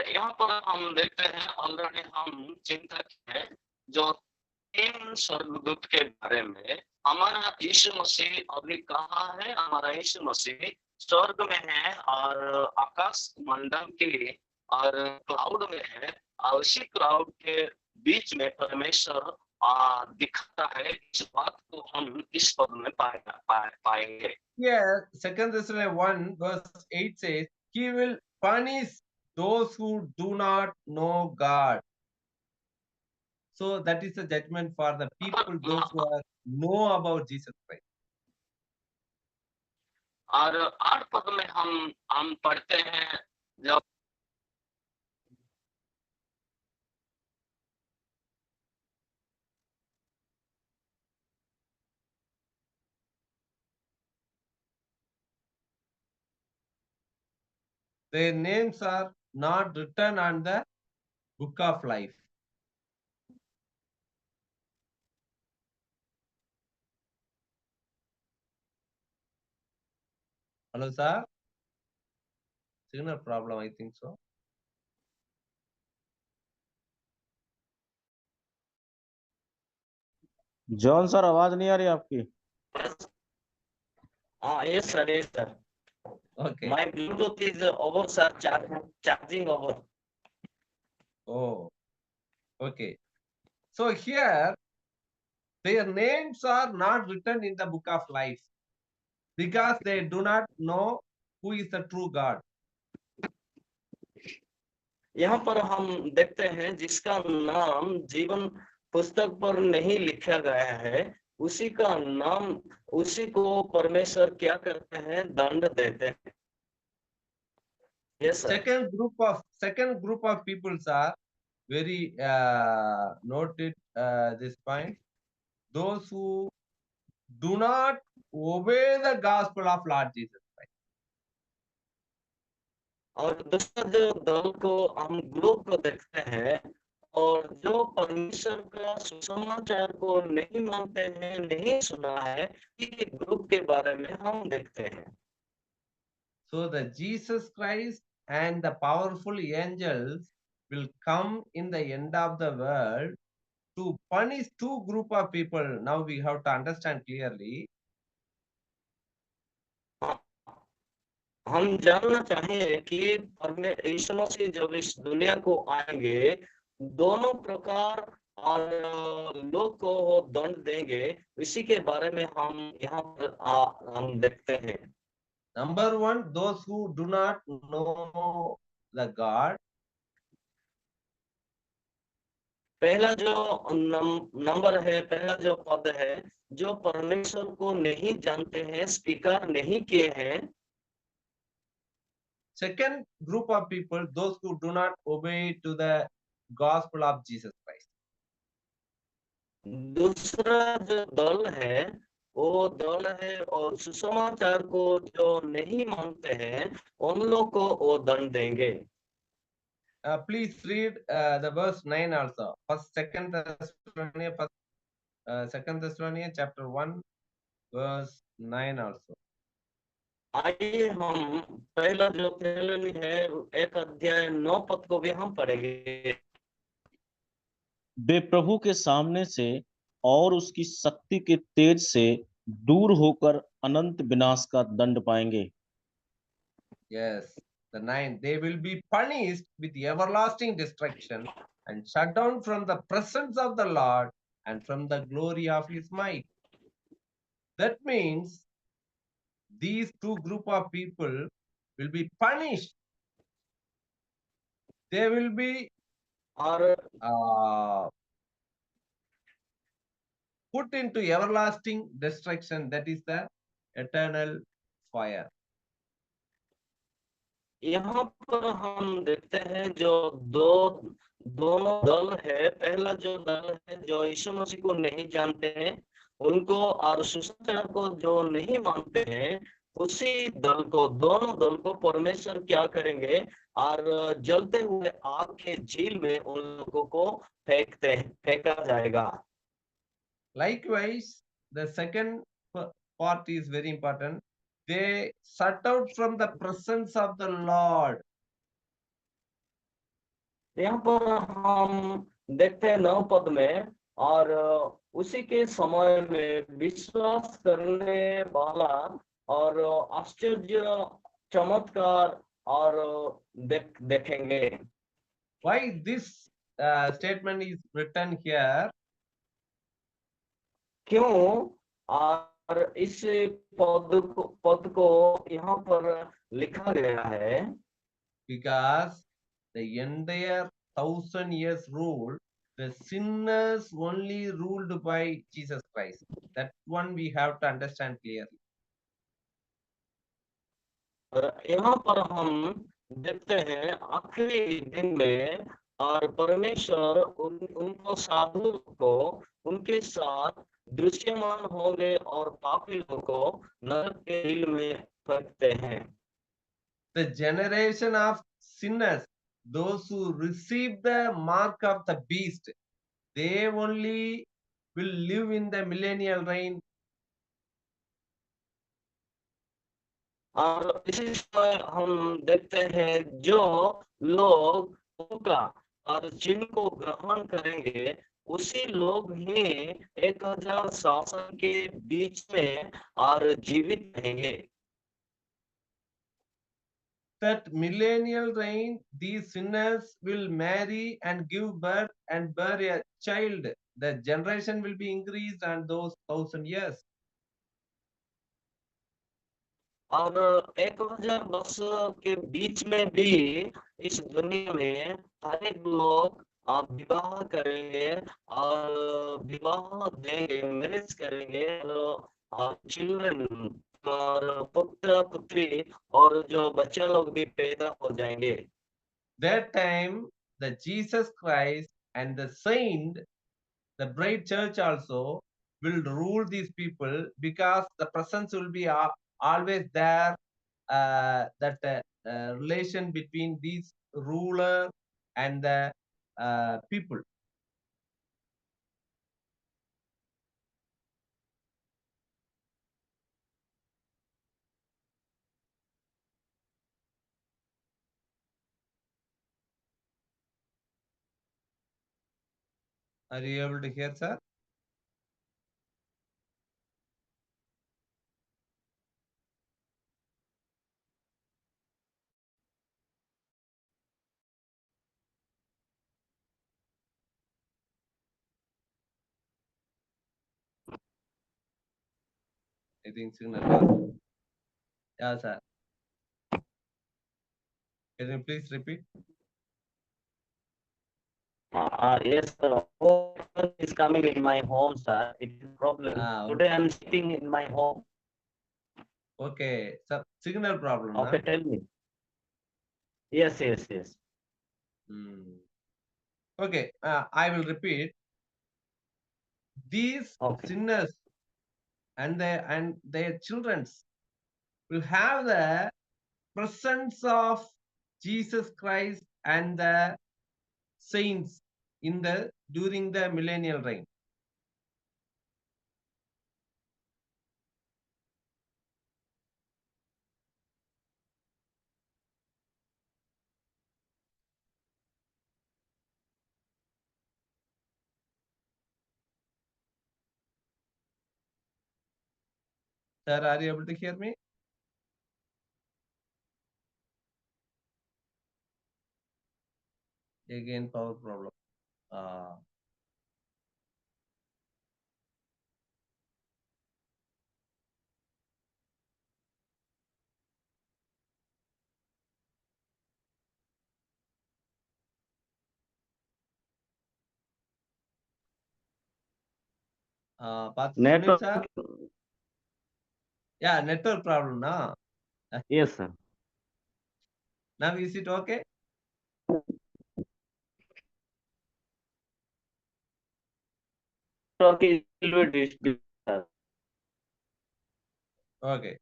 यहाँ पर हम देखते हैं already हम चिंता की है जो 3 स्वर्गदूत के बारे में। हमारा यीशु मसीह अभी कहाँ है? हमारा यीशु मसीह स्वर्ग में है और आकाश मंडल के और क्लाउड में है और उसी क्लाउड के बीच में परमेश्वर दिखता है। इस बात को हम इस पद में पाएंगे। Here, 2 Thessalonians 1 verse 8 says, he will punish those who do not know God. So that is the judgment for the people, those who know about Jesus Christ. और 8 पद में हम पढ़ते हैं जब Their names are not written on the book of life. Hello, sir. Signal problem, I think so. John sir, आवाज नहीं आ रही आपकी। Yes. Yes, sir. Yes, sir. Okay. My Bluetooth is over, sir. Charging over. Oh, okay. So here, their names are not written in the book of life because they do not know who is the true God. यहाँ पर हम देखते हैं जिसका नाम जीवन पुस्तक पर नहीं लिखा गया है, उसी का नाम, उसी को परमेश्वर क्या करते हैं? दंड देते हैं। Yes, sir. Second group of peoples are very noted this point. Those who do not obey the gospel of Lord Jesus Christ. और दूसरा जो दल को हम ग्रुप को देखते हैं, और जो परमेश्वर का सुसमाचार को नहीं मानते हैं, नहीं सुना है, ये ग्रुप के बारे में हम देखते हैं। So the Jesus Christ and the powerful angels will come in the end of the world to punish two group of people. Now we have to understand clearly. हम जानना चाहेंगे कि यीशु मसीह जब इस दुनिया को आएंगे, दोनों प्रकार और लोग को वो दंड देंगे, इसी के बारे में हम यहाँ पर हम देखते हैं। Number one, those who do not know the God. पहला जो नंबर है, पहला जो पद है, जो परमेश्वर को नहीं जानते हैं, स्वीकार नहीं किए हैं। Second group of people, those who do not obey to the gospel of Jesus Christ. दूसरा जो दल है, वो दल है और सुसमाचार को जो नहीं मानते हैं, उन लोग को वो दंड देंगे। Please read the verse 9 also. Second Thessalonians chapter 1 verse 9 also. आइए हम पहला जो थेसलोनी है, 1 अध्याय 9 पद को भी हम पढ़ेंगे। वे प्रभु के सामने से और उसकी शक्ति के तेज से दूर होकर अनंत विनाश का दंड पाएंगे। Yes, the 9. They will be punished with everlasting destruction and shut down from the presence of the Lord and from the glory of his might. That means these two group of people will be punished. They will be और put into everlasting destruction, that is the eternal fire. यहाँ पर हम देखते हैं जो दोनों दल है। पहला जो दल है जो यीशु मसीह को नहीं जानते हैं, उनको, और सुसमाचार को जो नहीं मानते हैं, उसी दल को, दोनों दल को परमेश्वर क्या करेंगे? और जलते हुए आग के झील में उन लोगों को फेंका जाएगा। Likewise, the second part is very important. They shut out from the presence of the Lord. यहाँ पर हम देखते हैं 9 पद में, और उसी के समय में विश्वास करने वाला और आश्चर्य, चमत्कार और देखेंगे। Why this statement is written here? क्यों? और इस पद को यहाँ पर लिखा गया है? Because the entire 1000 years rule, the sinners only ruled by Jesus Christ. That one we have to understand clearly. यहाँ पर हम देखते हैं आखिरी दिन में, और परमेश्वर उनको साधु को उनके साथ दृश्यमान होंगे और पापी लोगों को नरक के झील में फेंकते हैं। The generation of sinners, those who receive the mark of the beast, they only will live in the millennial reign. और इसी समय हम देखते हैं जो लोग उनका और चिन्ह को ग्रहण करेंगे, उसी लोग ही 1000 शासन के बीच में और जीवित रहेंगे। That millennial reign, these sinners will marry and give birth and bear a child. The generation will be increased and those 1000 years. और 1000 वर्ष के बीच में भी इस दुनिया में हर एक लोग विवाह करेंगे और विवाह देंगे, मैरिज करेंगे और चिल्ड्रन और पुत्र पुत्री और जो बच्चे लोग भी पैदा हो जाएंगे। That time, the Jesus Christ and the saint, the bride church also will rule these people because the presence will be always there. That relation between these ruler and the people. Are you able to hear, sir? I think signal lost. Yeah, sir. Can you please repeat? Yes, sir. Oh, is coming in my home, sir. It is problem. Today I'm sitting in my home. Okay, so signal problem. Okay, Huh? tell me. Yes, yes, yes. Okay, I will repeat. These Okay. sinners and their children will have the presence of Jesus Christ and the saints in the during the millennial reign. Sir, are you able to hear me? Again, power problem. Pastor Sunil, sir? Yeah, network problem, na? Yes, sir. Now is it okay? Okay, it will be sir. Okay.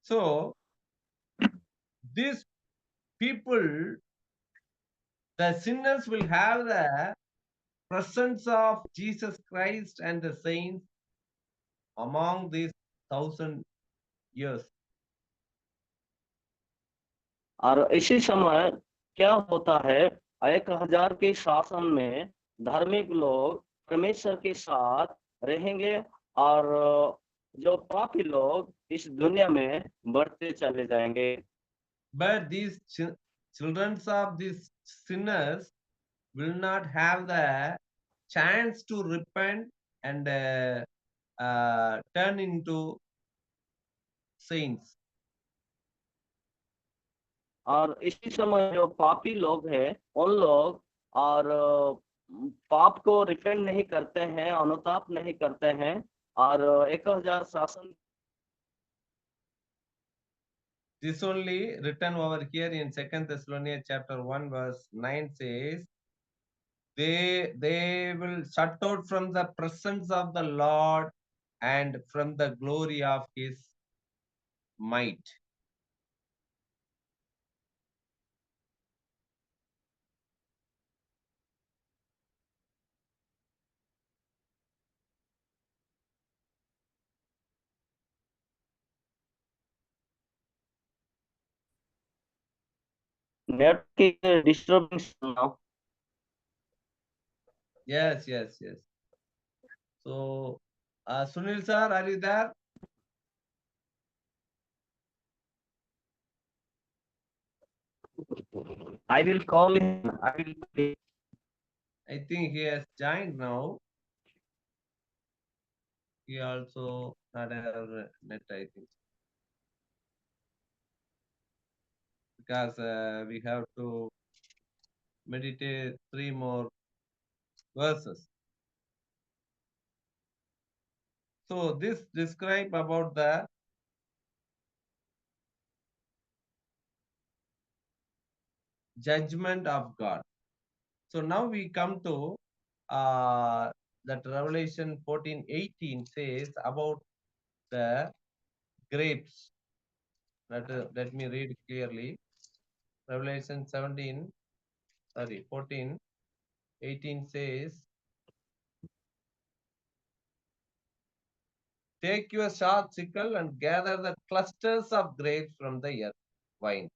So these people, the sinners will have the presence of Jesus Christ and the saints among these 1000 years. और इसी समय क्या होता है, 1000 के शासन में धार्मिक लोग परमेश्वर के साथ रहेंगे और जो पापी लोग इस दुनिया में बढ़ते चले जाएंगे। But these children of these sinners will not have the chance to repent and turn into saints. और इसी समय जो पापी लोग हैं उन लोग और पाप को रिपेंट नहीं करते हैं, अनुताप नहीं करते हैं और 1000 शासन This only written over here in 2 Thessalonians chapter 1 verse 9 says, they will shut out from the presence of the Lord and from the glory of his might. Net की disturbing now. Yes, yes, yes. So, Sunil sir, are you there? I will call him. I will. I think he has joined now. He also not have net, I think, because we have to meditate 3 more verses. So this describe about the judgment of God. So now we come to that Revelation 14:18 says about the grapes. Let me read clearly. Revelation 14:18 says, take your sharp sickle and gather the clusters of grapes from the earth vine.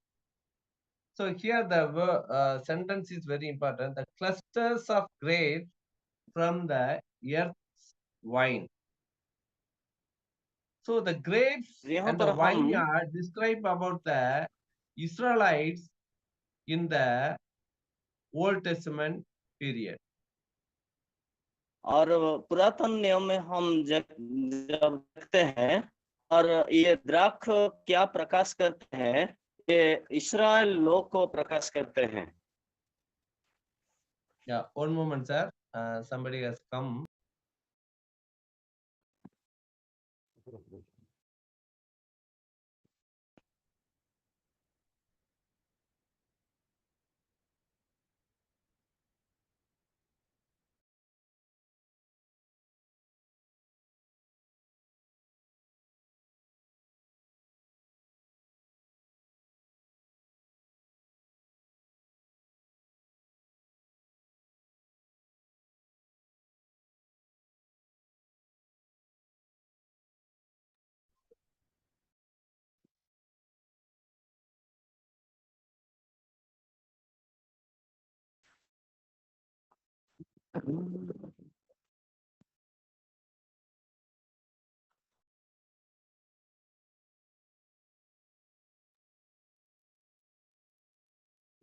So here the sentence is very important. The clusters of grapes from the earth's vine. So the grapes यहाँ and the पर हम vineyard describe about the Israelites in the Old Testament period. और पुरातन नियम में हम जब देखते हैं और ये द्राक्ष क्या प्रकाश करते हैं, ये इस्राएल लोग को प्रकाश करते हैं. Yeah, one moment, sir. Somebody has come.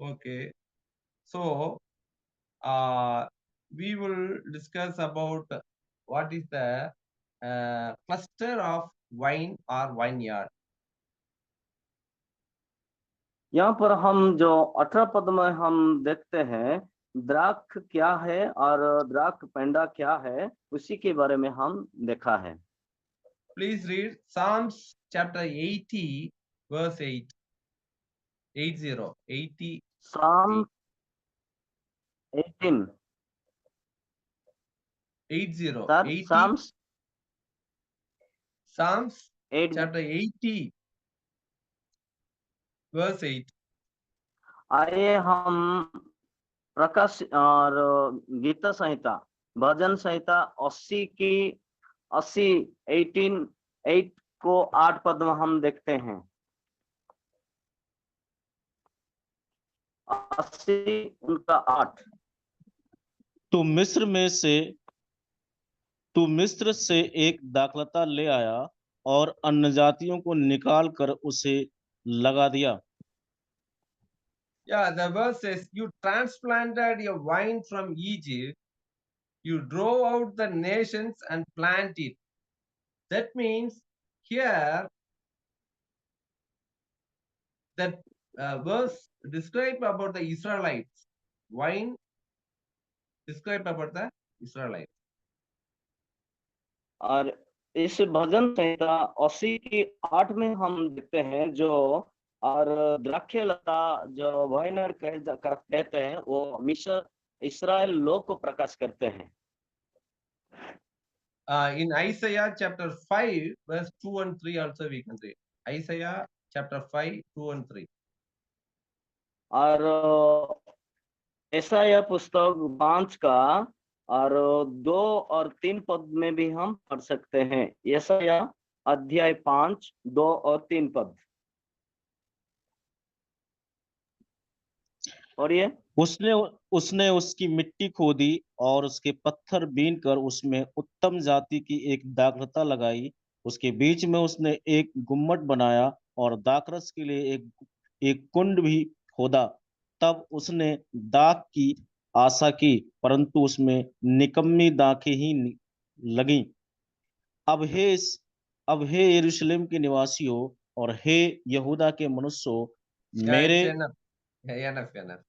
Okay. So we will discuss about what is the cluster of vine or vineyard. यहाँ पर हम जो 18 पद में हम देखते हैं द्राक्ष क्या है और द्राक्ष पेंडा क्या है, उसी के बारे में हम देखा है. Please read Psalms chapter 80 verse 8. 80. Psalm 18. 80. Sir, 80. Psalms 8. chapter 80 verse 8. आइए हम प्रकाश और गीता संहिता भजन संहिता 18 को 8 पद में हम देखते हैं. 80 उनका 8. तू मिस्र से एक दाखलता ले आया और अन्य जातियों को निकाल कर उसे लगा दिया. Yeah, the verse says, you transplanted your vine from Egypt, you drove out the nations and planted. That means here that verse describe about the Israelites. Wine describe about the Israelites. और इस भजन संहिता 80 की 8 में हम देखते हैं जो और द्राक्षलता जो वाइनर कहते हैं वो मिस्र इस्राएल लोग को प्रकाश करते हैं. In Isaiah chapter 5 verse 2 and 3 also we can read. Isaiah chapter 5 2 and 3. और यशायाह पुस्तक 5 का और 2 और 3 पद में भी हम पढ़ सकते हैं. यशायाह अध्याय 5 2 और 3 पद. और ये उसने उसने उसकी मिट्टी खोदी और उसके पत्थर बीनकर उसमें उत्तम जाति की एक दाखलता लगाई। उसके बीच में उसने एक गुम्मट बनाया और दाखरस के लिए एक कुंड भी खोदा। तब उसने दाख की आशा की, परंतु उसमें निकम्मी दाखें ही लगीं। अब हे इस अब हे यरूशलेम के निवासियों और हे यहूदा के मनुष्यों, Yeah, मेरे it's enough. Yeah, enough.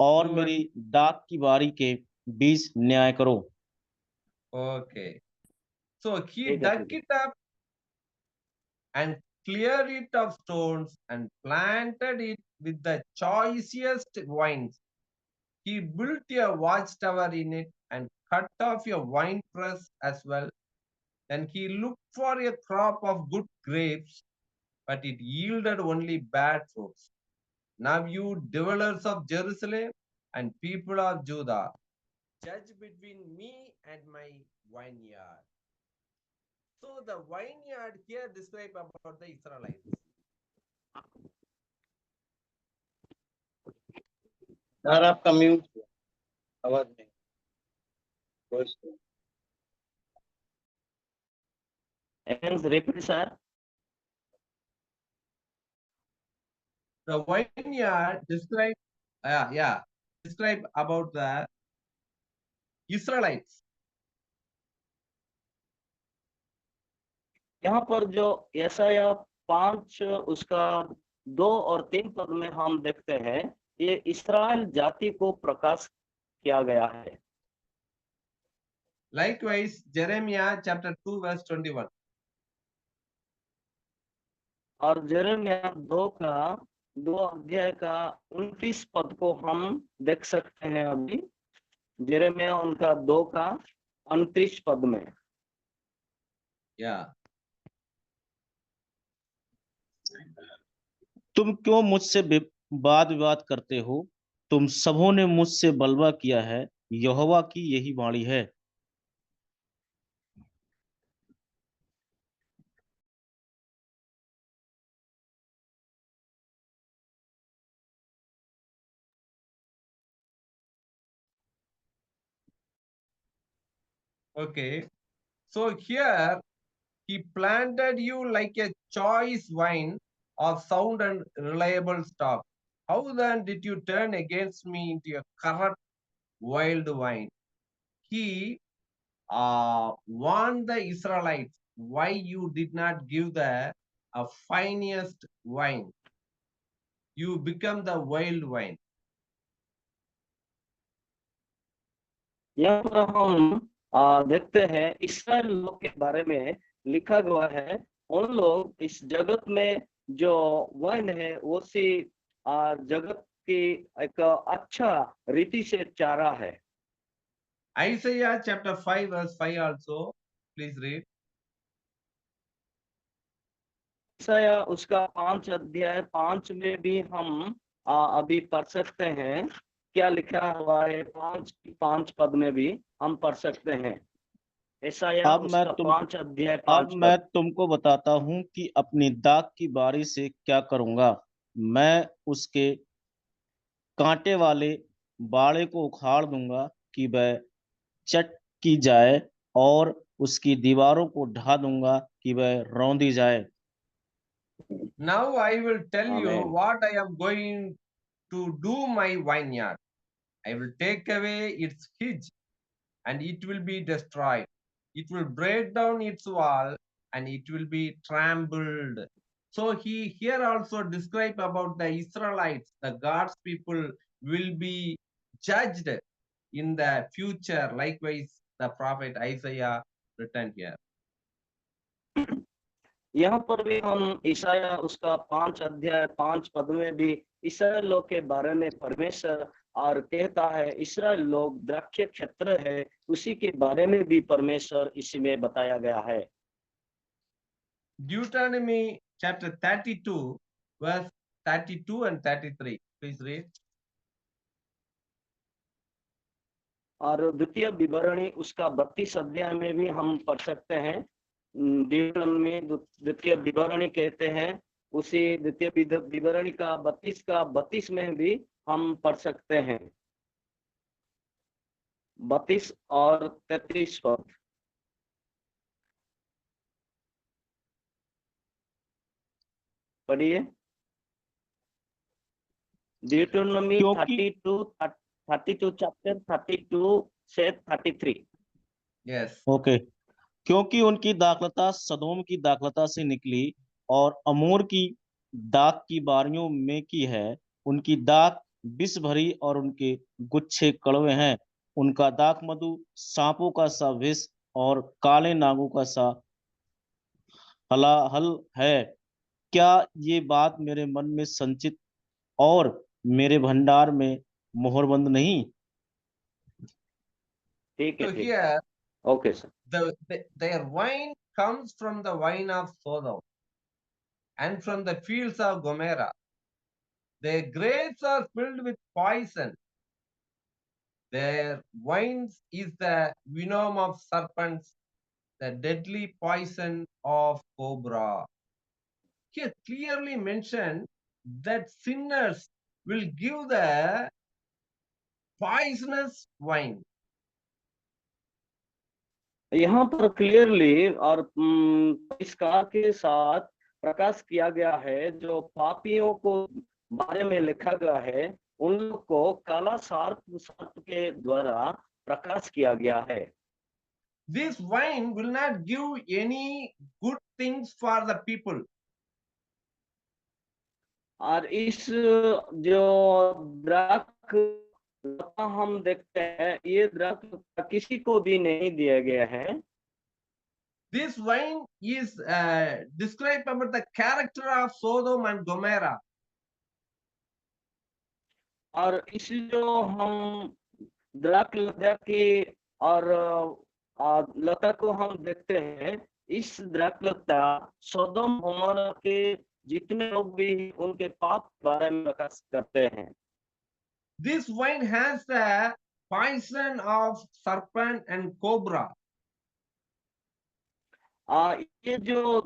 और Two मेरी and दाख की बारी के बीच न्याय करो। okay. So he ठीक है, dug ठीक है। it up and cleared it of stones and planted it with the choicest vines. He built a watchtower in it and cut off a winepress as well. Then he looked for a crop of good grapes, but it yielded only bad fruits. Now you dwellers of Jerusalem and people of Judah, judge between me and my vineyard. So the vineyard here describe about the Israelites. यार आपका mute है, आवाज नहीं, voice नहीं। Again, repeat, sir. The vineyard describe, describe about the Israelites. यहाँ पर जो यशाया 5 उसका 2 और 3 पद में हम देखते हैं, ये इस्राएल जाति को प्रकाश किया गया है। Likewise, Jeremiah chapter 2 verse 21. और यिर्मयाह 2 अध्याय का 29 पद को हम देख सकते हैं अभी। यिर्मयाह उनका 2 का 29 पद में। Yeah. तुम क्यों मुझसे वाद विवाद करते हो? तुम सबों ने मुझसे बलवा किया है, यहोवा की यही वाणी है। Okay. So here he planted you like a choice vine of sound and reliable stock. How then did you turn against me into a corrupt wild vine? He warned the Israelites why you did not give the finest wine. You become the wild wine. यहाँ पर हम देखते हैं इस्राएल लोग के बारे में लिखा गया है। उन लोग इस जगत में जो वाइन है वो सी जगत की एक अच्छा रीति से चारा है। Isaiah chapter 5 verse 5 also. Please read. यशायाह उसका 5 अध्याय 5 में भी हम अभी पढ़ सकते हैं। क्या लिखा हुआ है 5 पद में भी हम पढ़ सकते हैं। यशायाह उसका 5 अध्याय 5 मैं पद। तुमको बताता हूं कि अपनी दाख की बारी से क्या करूंगा। मैं उसके कांटे वाले बाड़े को उखाड़ दूंगा कि वह चट की जाए, और उसकी दीवारों को ढा दूंगा कि वह रौंदी जाए। Now I will tell you आमीन। what I am going to do my vineyard. I will take away its hedge and it will be destroyed. It will break down its wall and it will be trampled. So he here also describe about the Israelites, the God's people will be judged in the future. Likewise, the prophet Isaiah written here. यहाँ पर भी हम ईसाया उसका 5 अध्याय 5 पद में भी इस्राएल लोग के बारे में परमेश्वर और कहता है इस्राएल लोग द्राक्ष क्षेत्र है, उसी के बारे में भी परमेश्वर इसी में बताया गया है। Deuteronomy chapter 32 verse 32 and 33. Please read. और द्वितीय विवरणी उसका 32 अध्याय में भी हम पढ़ सकते हैं। deuteronomy द्वितीय विवरणी कहते हैं, उसी द्वितीय विवरणी का 32 में भी हम पढ़ सकते हैं 32 और 33 पद। पढ़िए। ड्यूटोनॉमी क्योंकि 32 चैप्टर 32 से 33। Yes. ओके, क्योंकि उनकी दाखलता सदोम की दाखलता से निकली और अमोर की दाख की बारियों में की है। उनकी दाख विष भरी और उनके गुच्छे कड़वे हैं। उनका दाख मधु सांपों का सा विष और काले नागों का सा हलाहल है। क्या ये बात मेरे मन में संचित और मेरे भंडार में मोहरबंद नहीं? ठीक है, So ठीक। here okay sir. their wine comes from the wine of Sodom and from the fields of Gomorrah. Their grapes are filled with poison. Their wines is the venom of serpents, the deadly poison of cobra. Here clearly mentioned that sinners will give the poisonous wine. यहाँ पर clearly और परिष्कार के साथ प्रकाश किया गया है, जो पापियों को बारे में लिखा गया है, उन लोग को काला सर्प के द्वारा प्रकाश किया गया है। This wine will not give any good things for the people. और इस जो द्राक्ष लता हम देखते हैं, ये द्राक्ष किसी को भी नहीं दिया गया है। This wine is described about the character of Sodom and Gomorrah. और इस जो हम द्राक्ष लता की और लता को हम देखते हैं, इस द्राक्ष लता सोदोम गोमोरा के जितने लोग भी उनके पाप के बारे में प्रकाश करते हैं। This wine has the poison of serpent and cobra. ये जो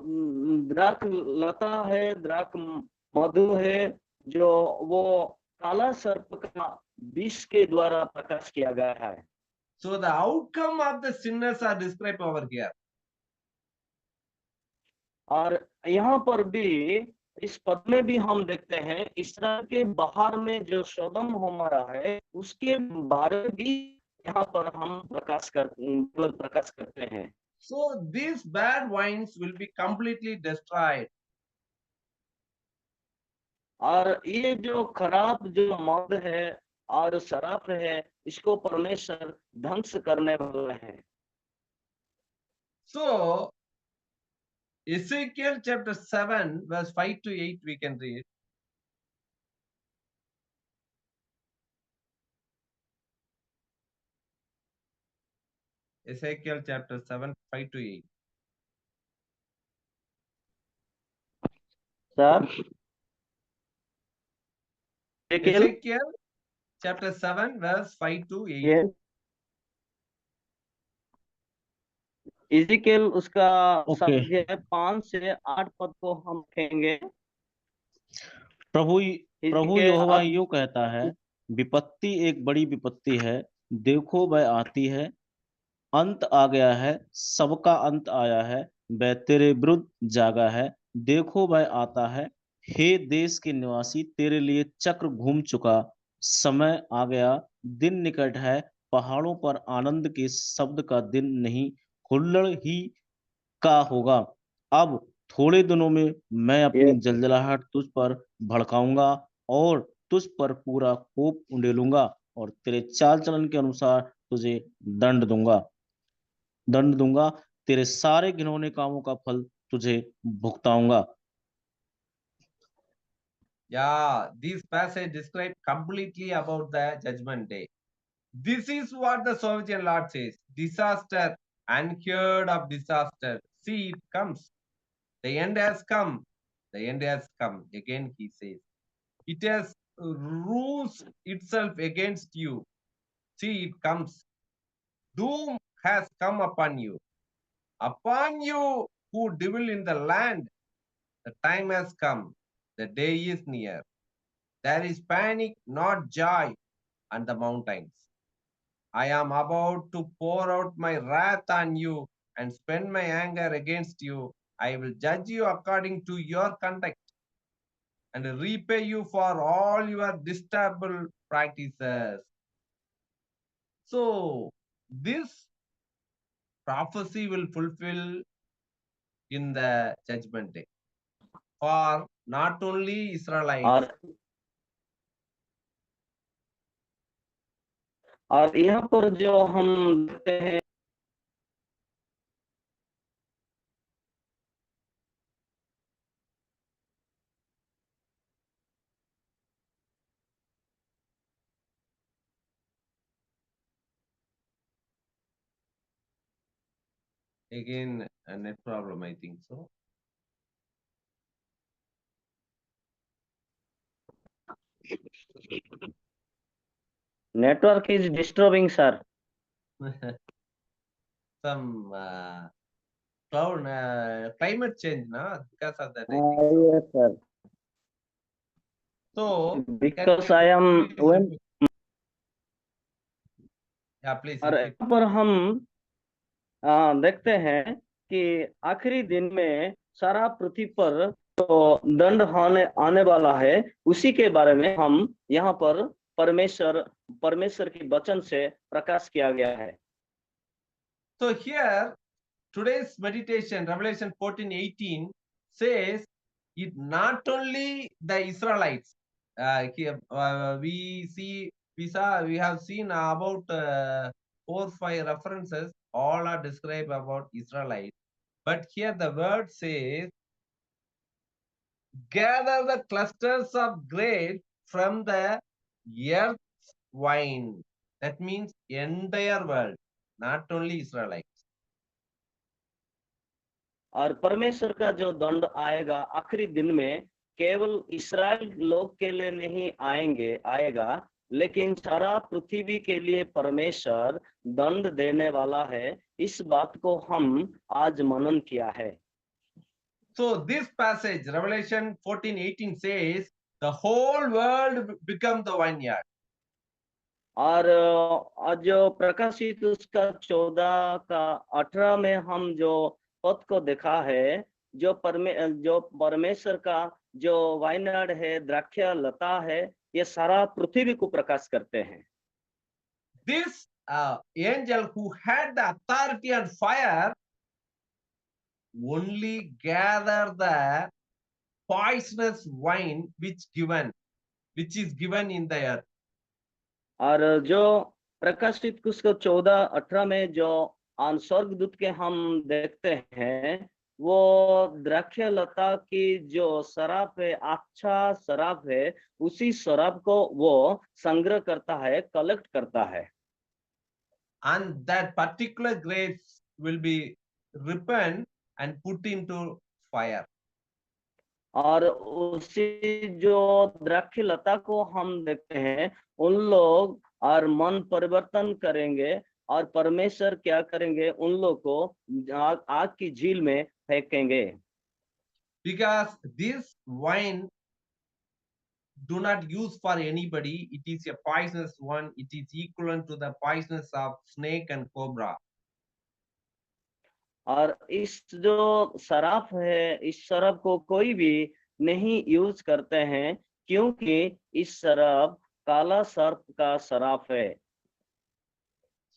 द्राक्ष लता है, द्राक्ष मधु है, जो वो काला सर्प का विष के द्वारा प्रकाश किया गया है। So the outcome of the sinners are described over here. और यहाँ पर भी इस पद में भी हम देखते हैं, इस्राएल के बाहर में जो सोदम गोमोरा है, उसके बारे में भी यहाँ पर हम प्रकाश करते हैं। So these bad wines will be completely destroyed. और ये जो खराब जो मद है और शराब है, इसको परमेश्वर ध्वंस करने वाला है। So Ezekiel chapter 7 verse 5 to 8 we can read. Ezekiel chapter 7 5 to 8. Sir Ezekiel chapter 7 verse 5 to 8. ये इज़िकेल उसका ओके। अध्याय 5 से 8 पद को हम देखेंगे। प्रभु इज़िकेल यहोवा यूं कहता है, विपत्ति एक बड़ी विपत्ति है, देखो वह आती है, अंत आ गया है, सबका अंत आया है, वह तेरे विरुद्ध जागा है, देखो वह आता है। हे देश के निवासी, तेरे लिए चक्र घूम चुका, समय आ गया, दिन निकट है, पहाड़ों पर आनंद के शब्द का दिन नहीं, हुल्लड़ ही का होगा। अब थोड़े दिनों में मैं अपनी जलजलाहट तुझ पर भड़काऊंगा और तुझ पर पूरा कोप उंडेलूंगा और तेरे चाल चलन के अनुसार तुझे दंड दूंगा, तेरे सारे घिनौने कामों का फल तुझे भुगताऊंगा। Yeah, this passage describes completely about the judgment day. This is what the Sovereign Lord says. Disaster, unheard of disaster. See, it comes. The end has come. The end has come. Again, he says. It has roused itself against you. See, it comes. Doom has come upon you. Upon you who dwell in the land. The time has come. The day is near. There is panic, not joy, on the mountains. I am about to pour out my wrath on you and spend my anger against you. I will judge you according to your conduct and repay you for all your detestable practices. So, this prophecy will fulfill in the judgment day for not only Israelites. और यहाँ पर जो हम देखते हैं Again, a net problem, I think so. network is disturbing, sir. Some climate change, no? Because of that, I think so. Yes, sir. So, Because I am when yeah, please और repeat. यहाँ पर हम देखते हैं कि आखिरी दिन में सारा पृथ्वी पर तो दंड होने आने वाला है, उसी के बारे में हम यहाँ पर परमेश्वर की वचन से प्रकाश किया गया है. So here, today's meditation, Revelation 14:18 says it not only the Israelites. Here we have seen about 4 or 5 references. All are described about Israelites. But here the word says, gather the clusters of grapes from the earth's wine. That means entire world, not only Israelites. और परमेश्वर का जो दंड आएगा आखिरी दिन में केवल इस्राएल लोग के लिए नहीं आएगा, लेकिन सारा पृथ्वी के लिए परमेश्वर दंड देने वाला है. इस बात को हम आज मनन किया है. So this passage, Revelation 14:18 says, the whole world become the vineyard. और आज जो प्रकाशित उसका 14 का 18 में हम जो पद को देखा है, जो परमेश्वर का जो वाइनयार्ड है, द्राक्षा लता है, ये सारा पृथ्वी को प्रकाश करते हैं. This angel who had the authority on fire only gather the poisonous wine which is given in the earth. और जो प्रकाशित उसको 14-18 में जो स्वर्गदूत के हम देखते हैं, वो द्राक्षा लता की जो शराब है, अच्छा शराब है, उसी शराब को वो संग्रह करता है, कलेक्ट करता है. And that particular grapes will be ripened and put into fire. और उसी जो द्राक्षा लता को हम देखते हैं, उन लोग और मन परिवर्तन करेंगे और परमेश्वर क्या करेंगे, उन लोग को आग की झील में फेंकेंगे. Because this wine do not use for anybody, it is a poisonous one. It is equivalent to the poisonous of snake and cobra. और इस जो शराब है, इस शराब को कोई भी नहीं यूज करते हैं, क्योंकि इस शराब काला सर्प का शराब है.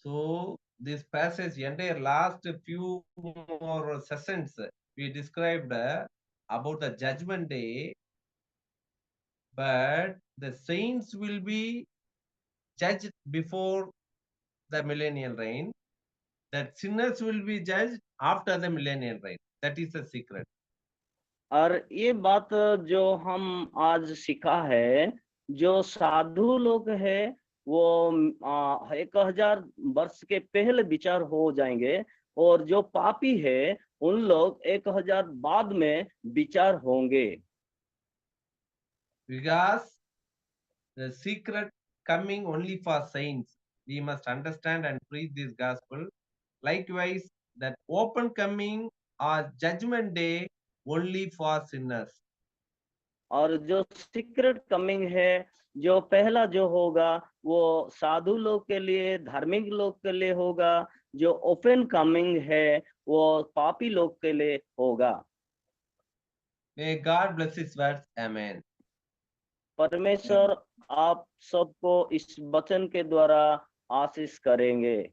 So this passage, entire last few more sessions, we described about the judgment day, but the saints will be judged before the millennial reign. That sinners will be judged after the millennial reign. That is the secret. और ये बात जो हम आज सीखा है, जो साधु लोग हैं वो 1000 वर्ष के पहले विचार हो जाएंगे, और जो पापी है उन लोग 1000 बाद में विचार होंगे. Because the secret coming only for saints, we must understand and preach this gospel. Likewise, that open coming or judgment day only for sinners. और जो सीक्रेट कमिंग है, जो पहला जो होगा वो साधु लोग के लिए, धार्मिक लोग के लिए होगा। जो ओपन कमिंग है वो पापी लोग के लिए होगा। May God bless his words. Amen. परमेश्वर आप सबको इस वचन के द्वारा आशीष करेंगे।